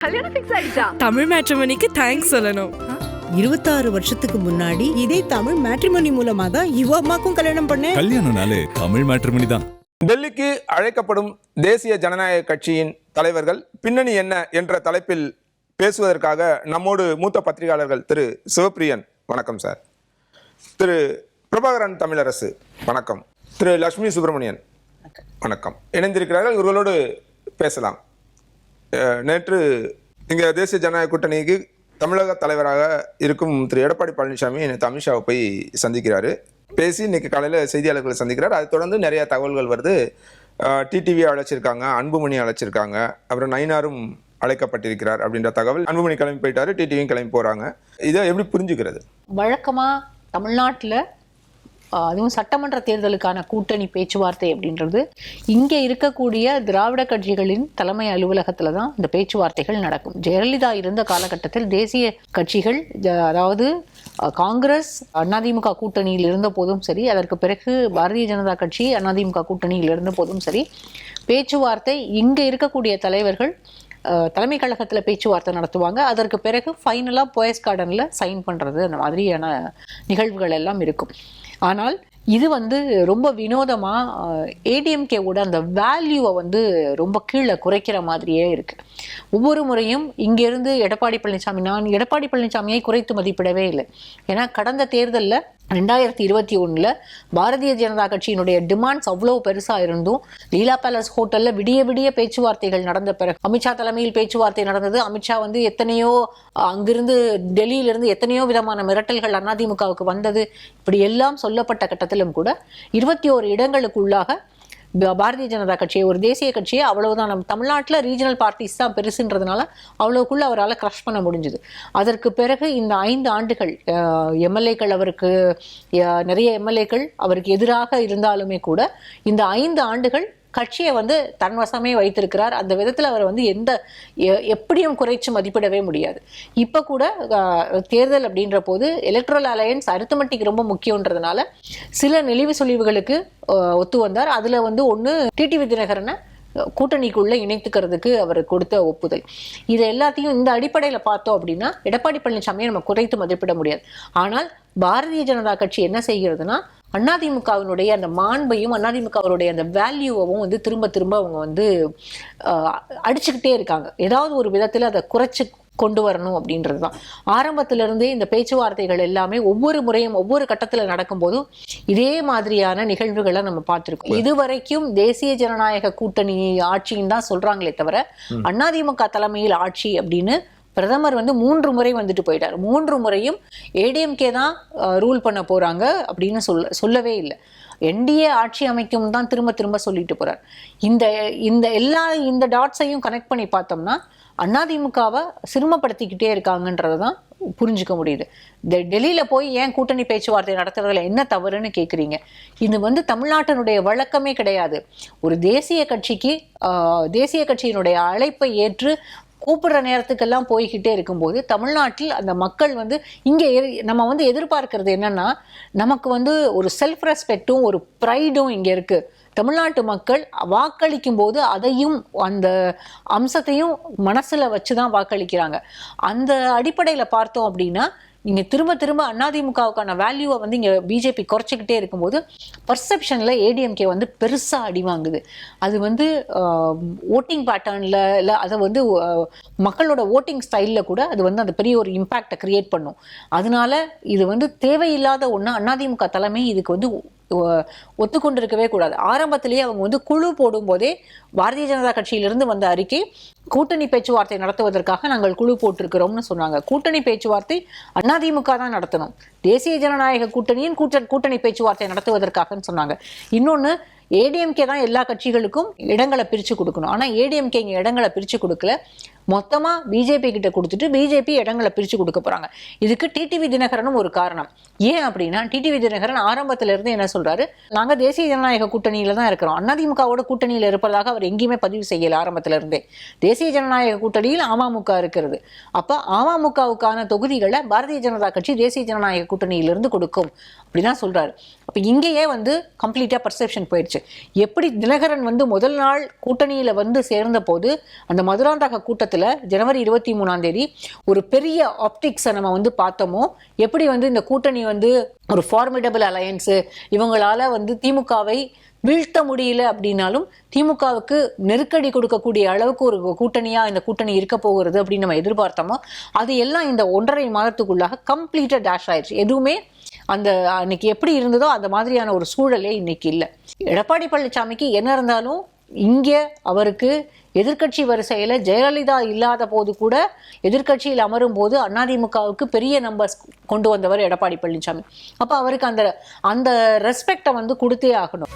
கல்யாணம் ஃபிக்ஸ் ஆயிடுச்சா? தமிழ் மேட்ரிமோனிக்கு தேங்க்ஸ் சொல்லணும். 26 வருஷத்துக்கு முன்னாடி இதே தமிழ் மேட்ரிமோனி மூலமா தான் இவ அம்மாக்கும் கல்யாணம் பண்ணேன். கல்யாணம்னாலே தமிழ் மேட்ரிமோனி தான். டெல்லிக்கு அழைக்கப்படும் தேசிய ஜனநாயக கட்சியின் தலைவர்கள் பின்னணி என்ன என்ற தலைப்பில் பேசுவதற்காக நம்மோடு மூத்த பத்திரிகையாளர்கள் திரு சிவப்பிரியன், வணக்கம் சார். திரு பிரபாகரன் தமிழரசு, வணக்கம். திரு லட்சுமி சுப்பிரமணியன், வணக்கம். இணைந்திருக்கிறார்கள், இவர்களோடு பேசலாம். நேற்று இங்கே தேசிய ஜனநாயக கூட்டணிக்கு தமிழக தலைவராக இருக்கும் திரு எடப்பாடி பழனிசாமி நேற்று அமித்ஷாவை போய் சந்திக்கிறாரு. பேசி இன்னைக்கு காலையில் செய்தியாளர்களை சந்திக்கிறார். அதை தொடர்ந்து நிறைய தகவல்கள் வருது. டிடிவி அழைச்சிருக்காங்க, அன்புமணி அழைச்சிருக்காங்க, அப்புறம் நயினாரும் அழைக்கப்பட்டிருக்கிறார் அப்படின்ற தகவல். அன்புமணி கிளம்பி போயிட்டாரு, டிடிவியும் கிளம்பி போறாங்க. இதை எப்படி புரிஞ்சுக்கிறது? வழக்கமா தமிழ்நாட்டில் அதுவும் சட்டமன்ற தேர்தலுக்கான கூட்டணி பேச்சுவார்த்தை அப்படின்றது இங்கே இருக்கக்கூடிய திராவிட கட்சிகளின் தலைமை அலுவலகத்தில் தான் இந்த பேச்சுவார்த்தைகள் நடக்கும். ஜெயலலிதா இருந்த காலகட்டத்தில் தேசிய கட்சிகள், அதாவது காங்கிரஸ் அதிமுக கூட்டணியில் இருந்த போதும் சரி, அதற்கு பிறகு பாரதிய ஜனதா கட்சி அதிமுக கூட்டணியில் இருந்த போதும் சரி, பேச்சுவார்த்தை இங்கே இருக்கக்கூடிய தலைவர்கள் தலைமை கழகத்தில் பேச்சுவார்த்தை நடத்துவாங்க. அதற்கு பிறகு ஃபைனலாக போயஸ் கார்டனில் சைன் பண்ணுறது, அந்த மாதிரியான நிகழ்வுகள் எல்லாம் இருக்கும். ஆனால் இது ரொம்ப வினோதமாக ஏடிஎம்கேவோட அந்த வேல்யூவை ரொம்ப கீழே குறைக்கிற மாதிரியே இருக்குது. ஒவ்வொரு முறையும் இங்கேருந்து எடப்பாடி பழனிசாமி, நான் எடப்பாடி பழனிசாமியை குறைத்து மதிப்பிடவே இல்லை. ஏன்னா கடந்த தேர்தலில் 2021 பாரதிய ஜனதா கட்சியினுடைய டிமாண்ட்ஸ் அவ்வளோ பெருசாக இருந்தும் லீலா பேலஸ் ஹோட்டலில் விடிய விடிய பேச்சுவார்த்தைகள் நடந்த பிறகு அமித்ஷா தலைமையில் பேச்சுவார்த்தை நடந்தது. அமித்ஷா எத்தனையோ அங்கிருந்து டெல்லியிலிருந்து எத்தனையோ விதமான மிரட்டல்கள் அதிமுகவுக்கு வந்தது. இப்படி எல்லாம் சொல்லப்பட்ட கட்டத்திலும் கூட 21 இடங்களுக்குள்ளாக பாரதிய ஜனதா கட்சியை, ஒரு தேசிய கட்சியை, அவ்வளவுதான் நம்ம தமிழ்நாட்டில் ரீஜனல் பார்ட்டிஸ் தான் பெருசுன்றதுனால அவ்வளவுக்குள்ள அவரால் கிரஷ் பண்ண முடிஞ்சுது. அதற்கு பிறகு இந்த 5 ஆண்டுகள் எம்எல்ஏக்கள், அவருக்கு நிறைய எம்எல்ஏக்கள் அவருக்கு எதிராக இருந்தாலுமே கூட இந்த 5 ஆண்டுகள் கட்சியை தன்வசமே வைத்திருக்கிறார். அந்த விதத்தில் அவர் எப்படியும் குறைச்சு மதிப்பிடவே முடியாது. இப்போ கூட தேர்தல் அப்படின்ற போது எலக்ட்ரல் அலையன்ஸ் அரித்மெட்டிக் ரொம்ப முக்கியன்றதுனால சில நெளிவு சொலிவுகளுக்கு ஒத்து வந்தார். அதில் ஒன்று டிடிவி தினகரனை கூட்டணிக்குள்ள இணைத்துக்கிறதுக்கு அவர் கொடுத்த ஒப்புதல். இது எல்லாத்தையும் இந்த அடிப்படையில் பார்த்தோம் அப்படின்னா எடப்பாடி பழனிசாமியை நம்ம குறைத்து மதிப்பிட முடியாது. ஆனால் பாரதிய ஜனதா கட்சி என்ன செய்கிறதுனா அதிமுகவினுடைய அந்த மாண்பையும் அதிமுகவுடைய அந்த வேல்யூவும் திரும்ப திரும்ப அவங்க அடிச்சுக்கிட்டே இருக்காங்க. ஏதாவது ஒரு விதத்தில் அதை குறைச்சு கொண்டு வரணும் அப்படின்றது தான். ஆரம்பத்திலிருந்தே இந்த பேச்சுவார்த்தைகள் எல்லாமே ஒவ்வொரு முறையும் ஒவ்வொரு கட்டத்தில் நடக்கும்போதும் இதே மாதிரியான நிகழ்வுகளை நம்ம பார்த்துருக்கோம். இதுவரைக்கும் தேசிய ஜனநாயக கூட்டணி ஆட்சின்னு தான் சொல்றாங்களே தவிர அதிமுக தலைமையில் ஆட்சி அப்படின்னு பிரதமர் 3 முறை வந்துட்டு போயிட்டார். 3 முறையும் ஏடிஎம்கே தான் ரூல் பண்ண போறாங்க அப்படின்னு சொல்லவே இல்லை. என்டிஏ ஆட்சி அமைக்கும் தான் திரும்ப திரும்ப சொல்லிட்டு போறார். இந்த டாட்ஸையும் கனெக்ட் பண்ணி பார்த்தோம்னா அதிமுகவை சிரமப்படுத்திக்கிட்டே இருக்காங்கன்றதை தான் புரிஞ்சுக்க முடியுது. டெல்லியில போய் ஏன் கூட்டணி பேச்சுவார்த்தை நடத்துறதுல என்ன தவறுன்னு கேட்குறீங்க. இது தமிழ்நாட்டினுடைய வழக்கமே கிடையாது. ஒரு தேசிய கட்சிக்கு தேசிய கட்சியினுடைய அழைப்பை ஏற்று கூப்பிடுற நேரத்துக்கெல்லாம் போய்கிட்டே இருக்கும்போது தமிழ்நாட்டில் அந்த மக்கள் இங்கே நம்ம எதிர்பார்க்கறது என்னன்னா, நமக்கு ஒரு செல்ஃப் ரெஸ்பெக்டும் ஒரு ப்ரைடும் இங்கே இருக்கு. தமிழ்நாட்டு மக்கள் வாக்களிக்கும் போது அதையும் அந்த அம்சத்தையும் மனசுல வச்சுதான் வாக்களிக்கிறாங்க. அந்த அடிப்படையில் பார்த்தோம் அப்படின்னா நீங்க திரும்ப திரும்ப அதிமுகவுக்கான வேல்யூவை இங்க பிஜேபி குறைச்சிக்கிட்டே இருக்கும்போது பர்செப்ஷன்ல ஏடிஎம்கே பெருசா அடி வாங்குது. அது ஓட்டிங் பேட்டர்ன்ல இல்லை, அதை மக்களோட ஓட்டிங் ஸ்டைல்ல கூட அது அந்த பெரிய ஒரு இம்பாக்டை கிரியேட் பண்ணும். அதனால இது தேவையில்லாத ஒண்ணு. அதிமுக தலைமை இதுக்கு ஒத்துக்கொண்டிருக்கவே கூடாது. ஆரம்பத்திலேயே அவங்க குழு போடும் போதே பாரதிய ஜனதா கட்சியிலிருந்து வந்த அறிக்கை கூட்டணி பேச்சுவார்த்தை நடத்துவதற்காக நாங்கள் குழு போட்டிருக்கிறோம்னு சொன்னாங்க. கூட்டணி பேச்சுவார்த்தை அதிமுக தான் நடத்தணும், தேசிய ஜனநாயக கூட்டணியின் கூட்டணி பேச்சுவார்த்தை நடத்துவதற்காகன்னு சொன்னாங்க. இன்னொன்னு, ஏடிஎம்கே தான் எல்லா கட்சிகளுக்கும் இடங்களை பிரிச்சு கொடுக்கணும். ஆனா ஏடிஎம்கே இங்க இடங்களை பிரிச்சு கொடுக்கல, மொத்தமா பிஜேபி கிட்ட கொடுத்துட்டு பிஜேபி இடங்களை பிரிச்சு கொடுக்க போறாங்க. இதுக்கு டிடிவி தினகரனும் ஒரு காரணம். ஏன் அப்படின்னா டிடிவி தினகரன் ஆரம்பத்தில இருந்து என்ன சொல்றாரு, நாங்க தேசிய ஜனநாயக கூட்டணியில தான் இருக்கிறோம், அதிமுகவோட கூட்டணியில இருப்பதாக அவர் எங்கேயுமே பதிவு செய்யல. ஆரம்பத்தில இருந்தே தேசிய ஜனநாயக கூட்டணியில் அமமுக இருக்கிறது. அப்ப அமமுகவுக்கான தொகுதிகளை பாரதிய ஜனதா கட்சி தேசிய ஜனநாயக கூட்டணியிலிருந்து கொடுக்கும் அப்படிதான் சொல்றாரு. அப்ப இங்கேயே கம்ப்ளீட்டா பர்செப்ஷன் போயிடுச்சு. எப்படி தினகரன் முதல் நாள் கூட்டணியில சேர்ந்த போது அந்த மதுராந்தக கூட்டத்துல தேர்தலில் ஜனவரி 23 ஒரு பெரிய ஆப்டிக்ஸை நம்ம வந்து பார்த்தோமோ, எப்படி வந்து இந்த கூட்டணி வந்து ஒரு ஃபார்மிடபிள் அலையன்ஸு, இவங்களால வந்து திமுகவை வீழ்த்த முடியல அப்படின்னாலும் திமுகவுக்கு நெருக்கடி கொடுக்கக்கூடிய அளவுக்கு ஒரு கூட்டணியா இந்த கூட்டணி இருக்க போகிறது அப்படின்னு நம்ம எதிர்பார்த்தோமோ, அது எல்லாம் இந்த 1.5 மாதத்துக்குள்ளாக கம்ப்ளீட்டா டேஷ் ஆயிடுச்சு. எதுவுமே அந்த அன்னைக்கு எப்படி இருந்ததோ அந்த மாதிரியான ஒரு சூழலே இன்னைக்கு இல்லை. எடப்பாடி பழனிசாமிக்கு என்ன இருந்தாலும் இங்கே அவருக்கு எதிர்க்கட்சி வரிசையில ஜெயலலிதா இல்லாத போது கூட எதிர்க்கட்சியில் அமரும் போது அதிமுகவுக்கு பெரிய நம்பர்ஸ் கொண்டு வந்தவர் எடப்பாடி பழனிசாமி. அப்ப அவருக்கு அந்த ரெஸ்பெக்டை வந்து கொடுத்தே ஆகணும்.